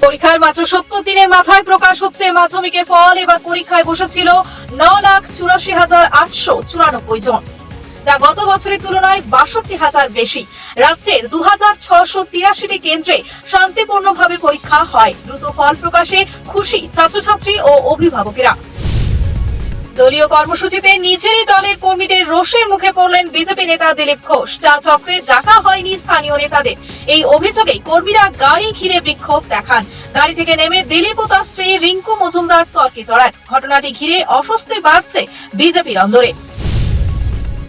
পরীক্ষার মাত্র 70 দিনের মাথায় প্রকাশ হচ্ছে মাধ্যমিকের ফল। এবার পরীক্ষায় বসেছিল 9,84,894 জন, যা গত বছরের তুলনায় 62,000 বেশি। রাজ্যের 2,683টি কেন্দ্রে শান্তিপূর্ণভাবে পরীক্ষা হয়। দ্রুত ফল প্রকাশে খুশি ছাত্রছাত্রী ও অভিভাবকেরা। দলীয় কর্মসূচিতে নিজেরই দলের কর্মীদের রোষের মুখে পড়লেন বিজেপি নেতা দিলীপ ঘোষ। চাল চক্রে ডাকা হয়নি স্থানীয় নেতাদের, এই অভিযোগে কর্মীরা গাড়ি ঘিরে বিক্ষোভ দেখান। গাড়ি থেকে নেমে দিলীপ ও তার স্ত্রী রিঙ্কু মজুমদার তর্কে জড়ান। ঘটনাটি ঘিরে অস্বস্তি বাড়ছে বিজেপির অন্দরে।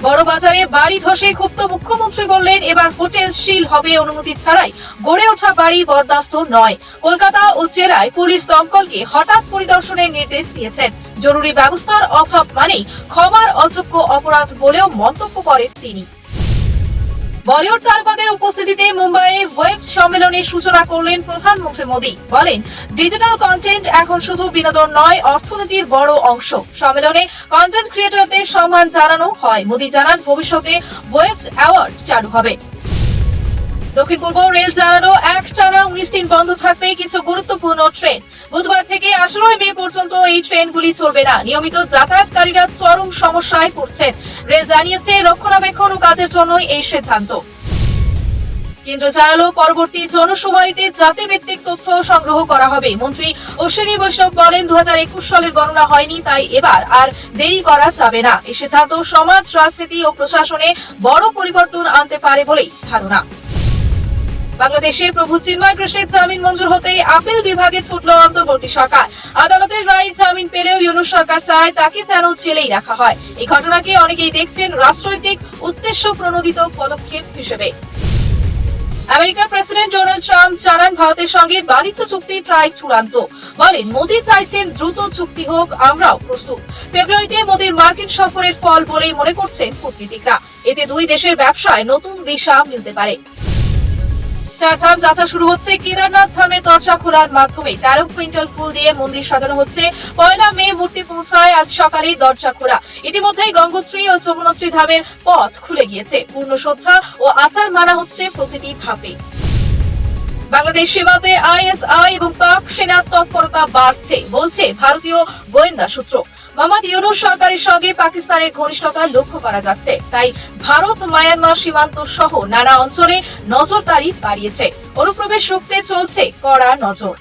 বড় বাজারে বাড়ি ধসে ক্ষুব্ধ মুখ্যমন্ত্রী বললেন, এবার হোটেল সিল হবে, অনুমতি ছাড়াই গড়ে ওঠা বাড়ি বরদাস্ত নয়। কলকাতা ও জেলায় পুলিশ দমকলকে হঠাৎ পরিদর্শনের নির্দেশ দিয়েছেন। জরুরি ব্যবস্থার অভাব মানেই ক্ষমার অযোগ্য অপরাধ বলেও মন্তব্য করেন তিনি। বলিউড তারকাদের উপস্থিতিতে মুম্বাইয়ে ওয়েব সম্মেলনের সূচনা করলেন প্রধানমন্ত্রী মোদী। বলেন, ডিজিটাল কন্টেন্ট এখন শুধু বিনোদন নয়, অর্থনীতির বড় অংশ। সম্মেলনে কন্টেন্ট ক্রিয়েটরদের সম্মান জানানো হয়। মোদী জানান, ভবিষ্যতে ওয়েবস অ্যাওয়ার্ড চালু হবে। দক্ষিণ পূর্ব রেল জানানো একটানা 19 দিন বন্ধ থাকবে কিছু গুরুত্বপূর্ণ ট্রেন। বুধবার থেকে 18 মে পর্যন্ত এই ট্রেনগুলি চলবে না। নিয়মিত যাতায়াতকারীরা চরম সমস্যায় পড়ছেন। রেল জানিয়েছে, রক্ষণাবেক্ষণ ও কাজের জন্য এই সিদ্ধান্ত। কেন্দ্র জানালো, পরবর্তী জনশুমারিতে জাতিভিত্তিক তথ্য সংগ্রহ করা হবে। মন্ত্রী অশ্বিনী বৈষ্ণব বলেন, 2021 সালের গণনা হয়নি, তাই এবার আর দেরি করা যাবে না। এই সিদ্ধান্ত সমাজ, রাজনীতি ও প্রশাসনে বড় পরিবর্তন আনতে পারে বলেই ধারণা। বাংলাদেশে প্রভু চিন্ময় কৃষ্ণের জামিন মঞ্জুর হতেই আপিল বিভাগে ছুটল অন্তর্বর্তী সরকার। আদালতের রায়ে জামিন পেলেও ইউনূস সরকার চায় তাকে যেন জেলেই রাখা হয়। এই ঘটনাকে অনেকেই দেখছেন রাজনৈতিক উদ্দেশ্য প্রণোদিত পদক্ষেপ হিসেবে। আমেরিকার প্রেসিডেন্ট ডোনাল্ড ট্রাম্প জানান, ভারতের সঙ্গে বাণিজ্য চুক্তি প্রায় চূড়ান্ত। বলেন, মোদী চাইছেন দ্রুত চুক্তি হোক, আমরাও প্রস্তুত। ফেব্রুয়ারিতে মোদীর মার্কিন সফরের ফল বলেই মনে করছেন কূটনীতিকরা। এতে দুই দেশের ব্যবসায় নতুন দিশা মিলতে পারে। চারধাম যাত্রা শুরু হচ্ছে। কেদারনাথ ধামের দরজা খোলার মাধ্যমে 13 কুইন্টাল ফুল দিয়ে মন্দির সাজানো হচ্ছে। 1 মে মূর্তি পৌঁছায়, আজ সকালেই দরজা খোলা। ইতিমধ্যেই গঙ্গোত্রী ও যমুনোত্রী ধামের পথ খুলে গিয়েছে। পূর্ণ শ্রদ্ধা ও আচার মানা হচ্ছে প্রতিটি ধাপে। বাংলাদেশ সীমান্তে আইএসআই এবং পাক সেনার তৎপরতা বাড়ছে, বলছে ভারতীয় গোয়েন্দা সূত্র। মোহাম্মদ ইউনূস সরকারের সঙ্গে পাকিস্তানের ঘনিষ্ঠতা লক্ষ্য করা যাচ্ছে, তাই ভারত মায়ানমার সীমান্ত সহ নানা অঞ্চলে নজরদারি বাড়িয়েছে। অনুপ্রবেশ রুখতে চলছে কড়া নজর।